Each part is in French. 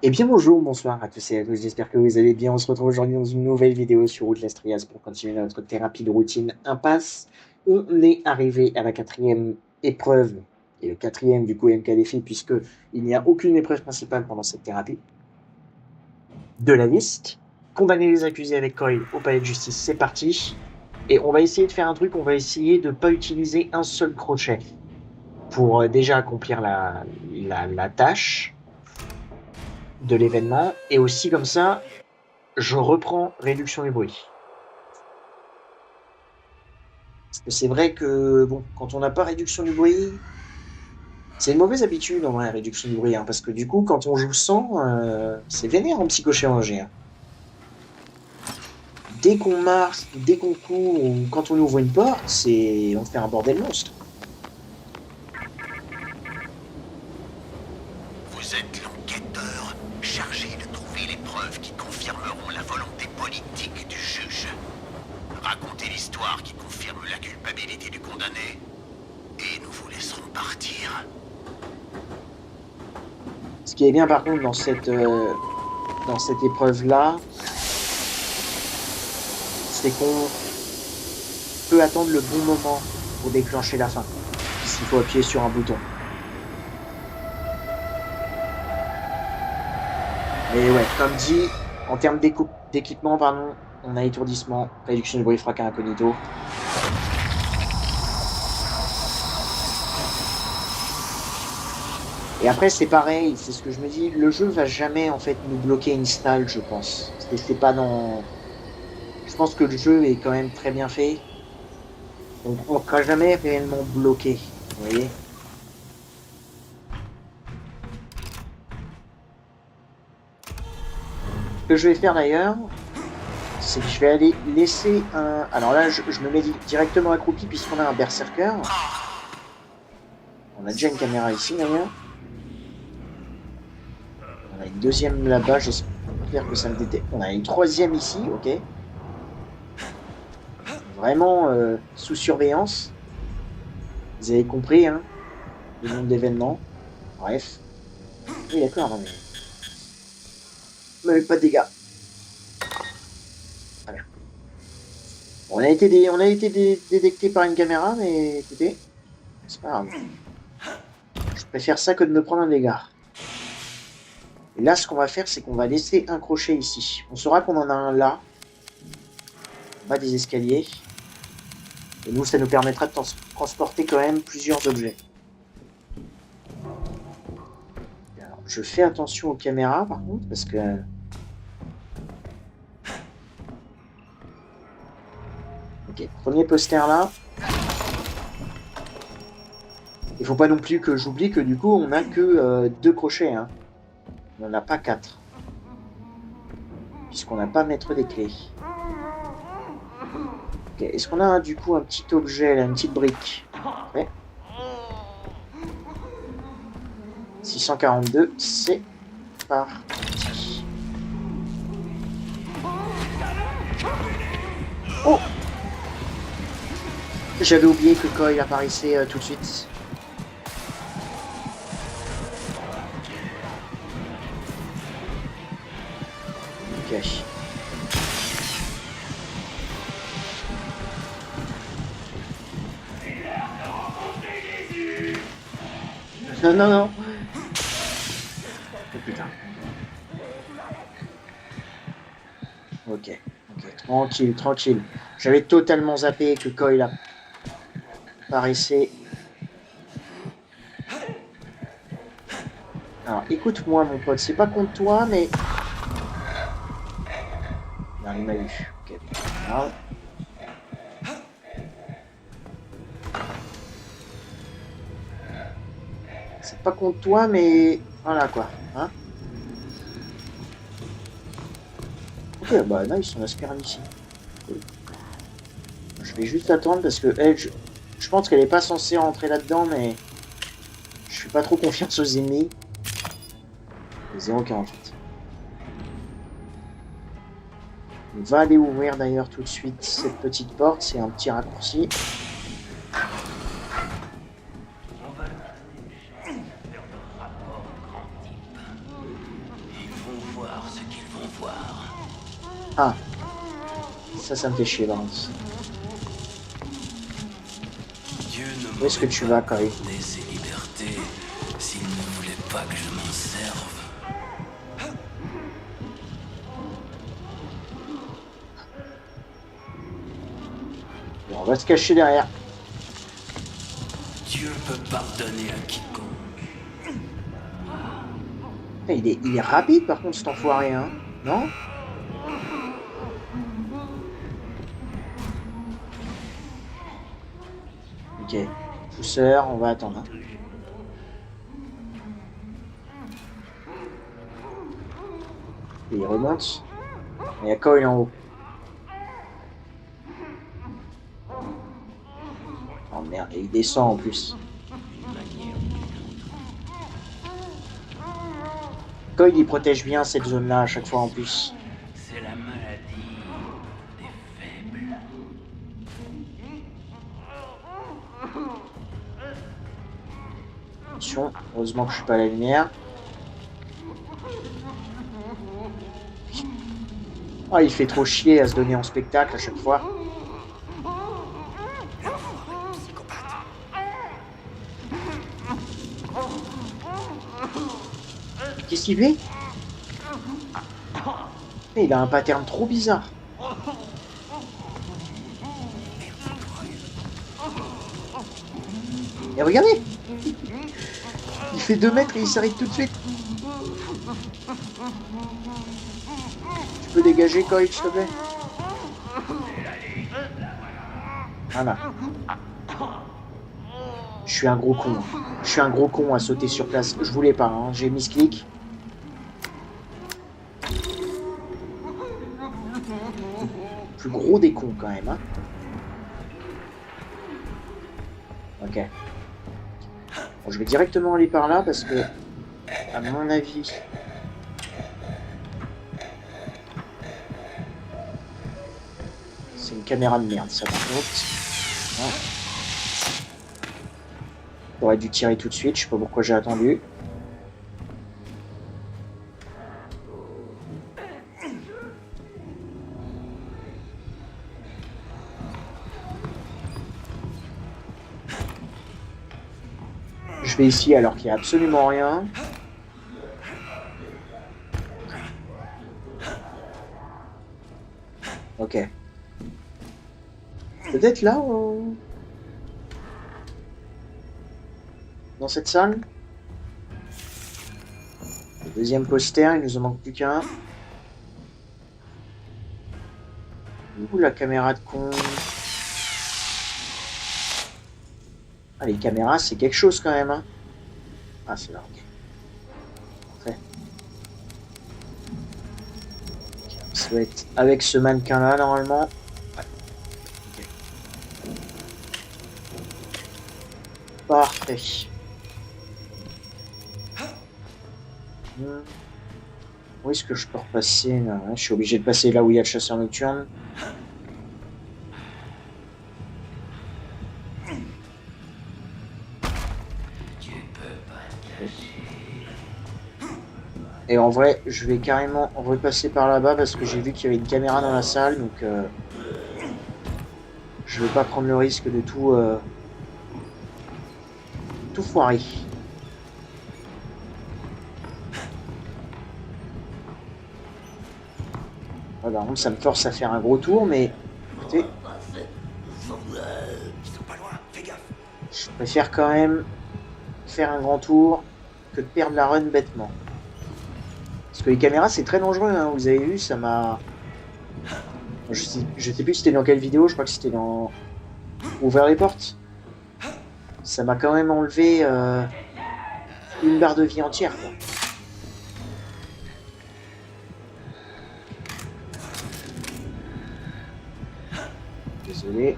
Eh bien bonjour, bonsoir à tous et à tous, j'espère que vous allez bien. On se retrouve aujourd'hui dans une nouvelle vidéo sur Outlast Trias pour continuer notre thérapie de routine impasse. On est arrivé à la quatrième épreuve, et le quatrième du coup MK défi, puisque il n'y a aucune épreuve principale pendant cette thérapie. De la liste, condamner les accusés avec Coil au palais de justice, c'est parti. Et on va essayer de faire un truc, on va essayer de ne pas utiliser un seul crochet pour déjà accomplir la tâche de l'événement, et aussi comme ça, je reprends réduction du bruit. Parce que c'est vrai que, bon, quand on n'a pas réduction du bruit, c'est une mauvaise habitude en vrai, la réduction du bruit, hein, parce que du coup, quand on joue sans, c'est vénère en psychochirurgie. Hein. Dès qu'on marche, dès qu'on court, ou quand on ouvre une porte, on fait un bordel monstre. Vous êtes l'enquêteur chargé de trouver les preuves qui confirmeront la volonté politique du juge. Racontez l'histoire qui confirme la culpabilité du condamné, et nous vous laisserons partir. Ce qui est bien par contre dans cette épreuve-là, c'est qu'on peut attendre le bon moment pour déclencher la fin, puisqu'il faut appuyer sur un bouton. Mais ouais, comme dit, en termes d'équipement, pardon, on a étourdissement, réduction du bruit, fracas incognito. Et après, c'est pareil, c'est ce que je me dis, le jeu va jamais en fait nous bloquer install, je pense. C'est pas dans. Je pense que le jeu est quand même très bien fait. Donc on ne sera jamais réellement bloqué. Vous voyez? Ce que je vais faire d'ailleurs, c'est que je vais aller laisser un. Alors là, je me mets directement accroupi puisqu'on a un berserker. On a déjà une caméra ici d'ailleurs. On a une deuxième là-bas, j'espère que ça me détecte. On a une troisième ici, ok. Vraiment sous surveillance. Vous avez compris, hein, le nombre d'événements. Bref. Oui, d'accord, non mais pas de dégâts. Voilà. On a été détecté par une caméra, mais écoutez, c'est pas grave. Je préfère ça que de me prendre un dégât. Et là, ce qu'on va faire, c'est qu'on va laisser un crochet ici. On saura qu'on en a un là, en bas des escaliers. Et nous, ça nous permettra de transporter quand même plusieurs objets. Alors, je fais attention aux caméras, par contre, parce que... Ok, premier poster là. Il faut pas non plus que j'oublie que du coup, on n'a que 2 crochets. Hein. On n'en a pas 4. Puisqu'on n'a pas maître des clés. Ok, est-ce qu'on a du coup un petit objet, là, une petite brique? Ouais. 642, c'est parti. Oh! J'avais oublié que Coil apparaissait tout de suite. Ok. Non, non, non. Oh putain. Ok, ok, tranquille, tranquille. J'avais totalement zappé que Coil apparaissait. Alors, écoute-moi, mon pote, c'est pas contre toi, mais... Non, il m'a eu. Ok, grave. C'est pas contre toi, mais... Voilà, quoi. Hein? Ok, bah nice, on a Spearman ici. Cool. Je vais juste attendre parce que elle, je pense qu'elle est pas censée rentrer là-dedans, mais... Je fais pas trop confiance aux ennemis. 0,48. On va aller ouvrir d'ailleurs tout de suite cette petite porte, c'est un petit raccourci. Ah, ça me fait chier, par contre. Où est-ce que tu vas, Cory? Ses libertés, s'il ne voulait pas que je m'en serve. Bon, on va se cacher derrière. Dieu peut pardonner à quiconque. Il est rapide, par contre, cet enfoiré, hein? Non? Ok. Pousseur, on va attendre. Hein. Et il remonte. Il y a Coil en haut. Oh merde, et il descend en plus. Coil, il protège bien cette zone-là à chaque fois en plus. C'est la maladie des faibles. Attention, heureusement que je suis pas à la lumière. Oh, il fait trop chier à se donner en spectacle à chaque fois. Qu'est-ce qu'il fait? Il a un pattern trop bizarre. Et regardez! Il fait 2 mètres et il s'arrête tout de suite. Tu peux dégager, Coil, s'il te plaît? Voilà. Je suis un gros con. Je suis un gros con à sauter sur place. Je voulais pas, hein. J'ai mis ce clic. Plus gros des cons quand même, hein. Ok. Bon, je vais directement aller par là parce que, à mon avis... C'est une caméra de merde, ça par contre. Ouais. J'aurais dû tirer tout de suite, je sais pas pourquoi j'ai attendu. Je vais ici alors qu'il n'y a absolument rien. Ok. Peut-être là, dans cette salle. Le deuxième poster, il nous en manque plus qu'un. Ouh, la caméra de con. Ah, les caméras, c'est quelque chose quand même. Hein. Ah, c'est là. Parfait. Ça va être avec ce mannequin-là, normalement. Ouais. Okay. Parfait. Où est-ce que je peux repasser là? Je suis obligé de passer là où il y a le chasseur nocturne. Et en vrai, je vais carrément repasser par là-bas parce que j'ai vu qu'il y avait une caméra dans la salle, donc je vais pas prendre le risque de tout foirer. Ah, par contre, ça me force à faire un gros tour, mais écoutez, je préfère quand même faire un grand tour que de perdre la run bêtement. Parce que les caméras, c'est très dangereux, hein. Vous avez vu, ça m'a... Je sais plus si c'était dans quelle vidéo, je crois que c'était dans... Ouvrir les portes. Ça m'a quand même enlevé une barre de vie entière, quoi. Désolé.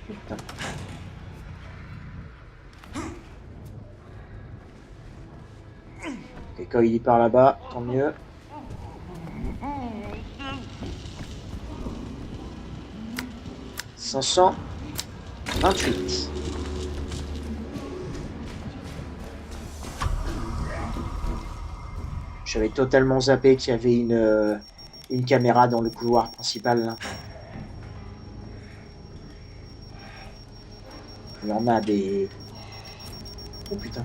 Putain. Ok, quand il est par là-bas, tant mieux. « 528. J'avais totalement zappé qu'il y avait une caméra dans le couloir principal, là. Il y en a des... Oh putain.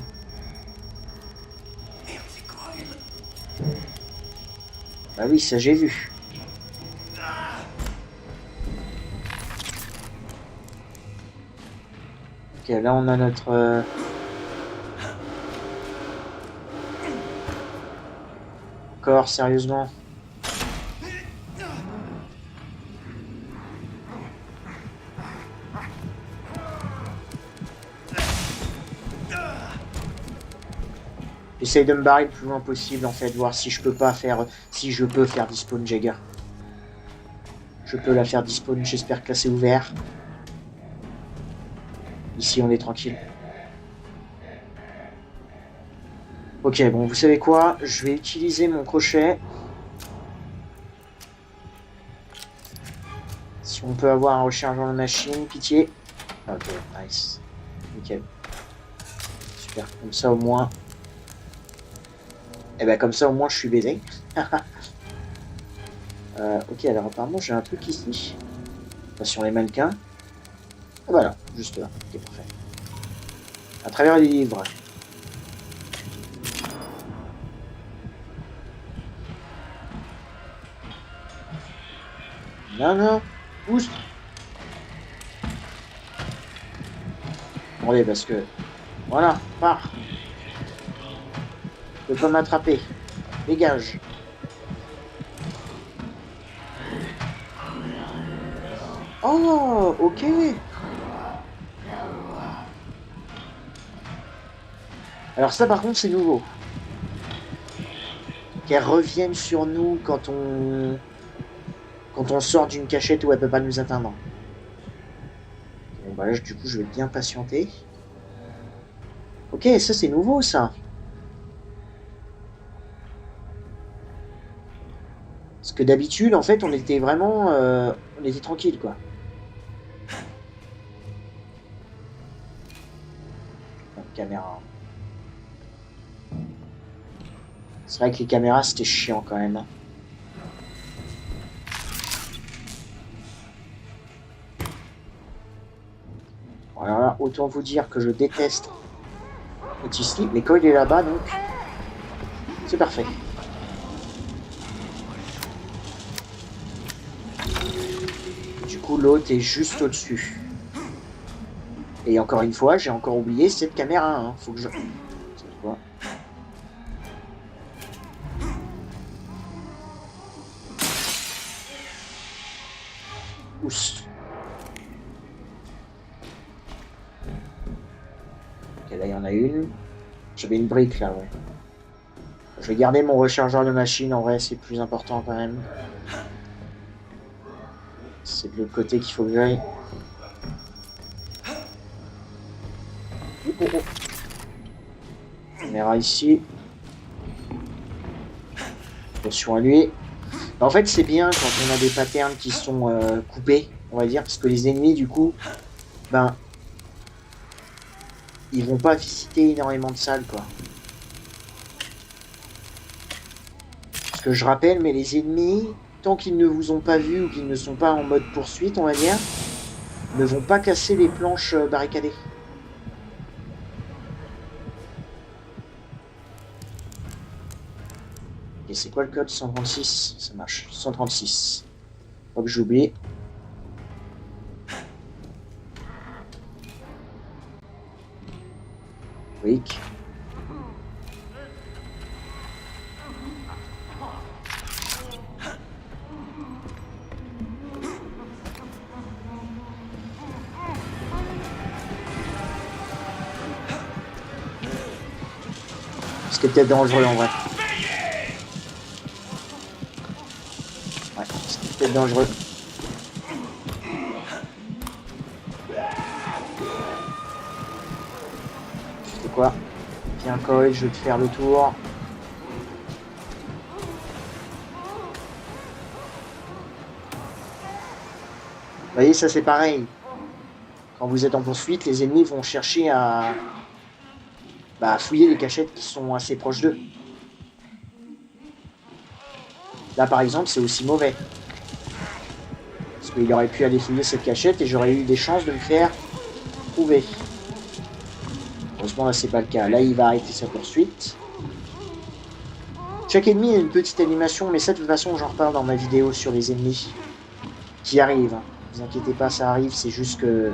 Bah oui, ça j'ai vu. Ok, là on a notre... Encore, sérieusement. J'essaye de me barrer le plus loin possible en fait, voir si je peux pas faire... Si je peux faire despawn Jagger. Je peux la faire despawn, j'espère que là c'est ouvert. Ici on est tranquille. Ok, bon, vous savez quoi? Je vais utiliser mon crochet. Si on peut avoir un rechargeur de machine, pitié. Ok, nice. Nickel. Super, comme ça au moins... Et ben comme ça au moins je suis baisé. Ok, alors apparemment j'ai un truc ici. Enfin, sur les mannequins. Voilà, juste là. Ok, parfait. À travers les livres. Non, non. Pousse. Attendez, parce que... Voilà, pars. Tu peux pas m'attraper. Dégage. Oh, ok. Alors ça, par contre, c'est nouveau. Qu'elles reviennent sur nous quand on sort d'une cachette où elle peut pas nous atteindre. Bon, bah là, du coup, je vais bien patienter. Ok, ça, c'est nouveau, ça. Parce que d'habitude, en fait, on était vraiment... on était tranquille, quoi. Caméra. C'est vrai que les caméras, c'était chiant, quand même. Bon, alors là, autant vous dire que je déteste Otis, mais quand il est là-bas, donc... C'est parfait. Du coup, l'autre est juste au-dessus. Et encore une fois, j'ai encore oublié cette caméra. Hein. Faut que je... C'est quoi ? Oups. Ok, là, il y en a une. J'avais une brique, là, ouais. Je vais garder mon rechargeur de machine. En vrai, c'est plus important, quand même. C'est de l'autre côté qu'il faut que j'aille. Oh. Caméra ici. Attention à lui. En fait, c'est bien quand on a des patterns qui sont coupés, on va dire, parce que les ennemis, du coup, ben, ils vont pas visiter énormément de salles, quoi. Parce que je rappelle, mais les ennemis, tant qu'ils ne vous ont pas vu ou qu'ils ne sont pas en mode poursuite, on va dire, ne vont pas casser les planches barricadées. Et c'est quoi le code 136? Ça marche. 136. Faut que j'oublie. Brick. C'était peut-être dangereux en vrai. Ouais, c'était peut-être dangereux. Tu sais quoi? Viens Coy, je vais te faire le tour. Vous voyez, ça c'est pareil. Quand vous êtes en poursuite, les ennemis vont chercher à fouiller les cachettes qui sont assez proches d'eux. Là, par exemple, c'est aussi mauvais. Parce qu'il aurait pu aller fouiller cette cachette et j'aurais eu des chances de me faire trouver. Heureusement, là, c'est pas le cas. Là, il va arrêter sa poursuite. Chaque ennemi a une petite animation, mais ça, de toute façon, j'en reparle dans ma vidéo sur les ennemis qui arrivent. Ne vous inquiétez pas, ça arrive, c'est juste que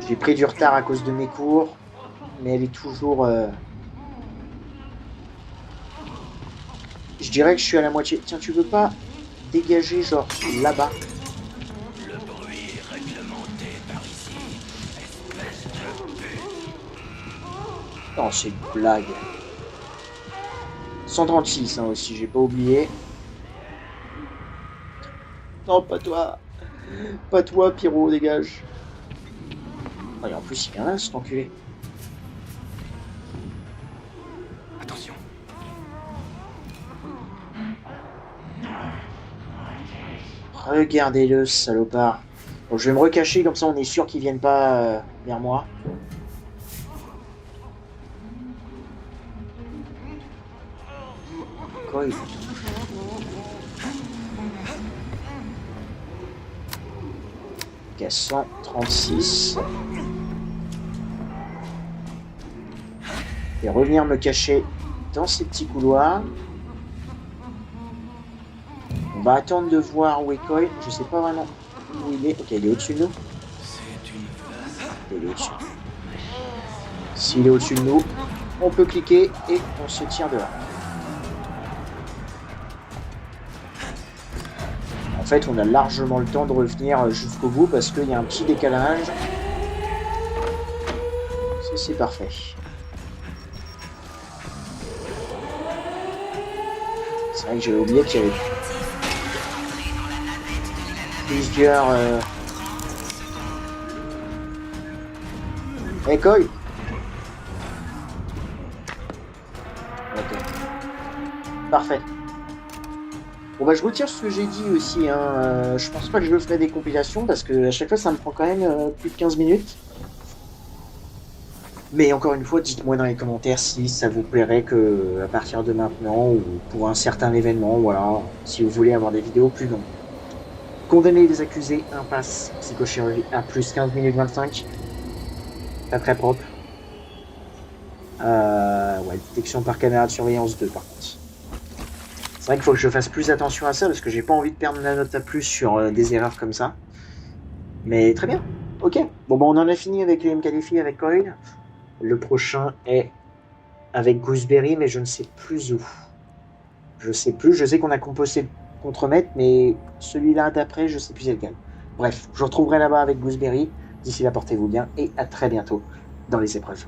j'ai pris du retard à cause de mes cours, mais elle est toujours... Je dirais que je suis à la moitié. Tiens, tu veux pas dégager, genre, là-bas? Le bruit est réglementé par ici, espèce de pute. Non, c'est une blague. 136, hein, aussi, j'ai pas oublié. Non, pas toi. Pas toi, Pyro, dégage. Oh, et en plus, il vient là, cet enculé. Attention. Regardez-le, salopard. Bon, je vais me recacher, comme ça on est sûr qu'ils viennent pas vers moi. Quoi, ok, 136. Et revenir me cacher dans ces petits couloirs. On va attendre de voir où est Coil. Je sais pas vraiment où il est. Ok, il est au-dessus de nous. C'est une face. Il est au-dessus. S'il est au-dessus de nous, on peut cliquer et on se tire de là. En fait, on a largement le temps de revenir jusqu'au bout parce qu'il y a un petit décalage. Ça, c'est parfait. C'est vrai que j'avais oublié qu'il y avait plusieurs... Hey, Coy! Ok. Parfait. Bon bah je retire ce que j'ai dit aussi, hein. Je pense pas que je ferai des compilations parce que à chaque fois ça me prend quand même plus de 15 minutes. Mais encore une fois, dites-moi dans les commentaires si ça vous plairait que à partir de maintenant ou pour un certain événement, voilà, si vous voulez avoir des vidéos plus longues. Condamner les accusés, impasse, psychochirurgie à plus 15 minutes 25. Pas très propre. Ouais, détection par caméra de surveillance 2 par contre. C'est vrai qu'il faut que je fasse plus attention à ça parce que j'ai pas envie de perdre la note à plus sur des erreurs comme ça. Mais très bien. Ok. Bon, bah, on en a fini avec les M-Qualify avec Coil. Le prochain est avec Gooseberry, mais je ne sais plus où. Je sais plus. Je sais qu'on a composé contre-maître, mais celui-là d'après, je sais plus c'est lequel. Bref, je vous retrouverai là-bas avec Gooseberry. D'ici là, portez-vous bien et à très bientôt dans les épreuves.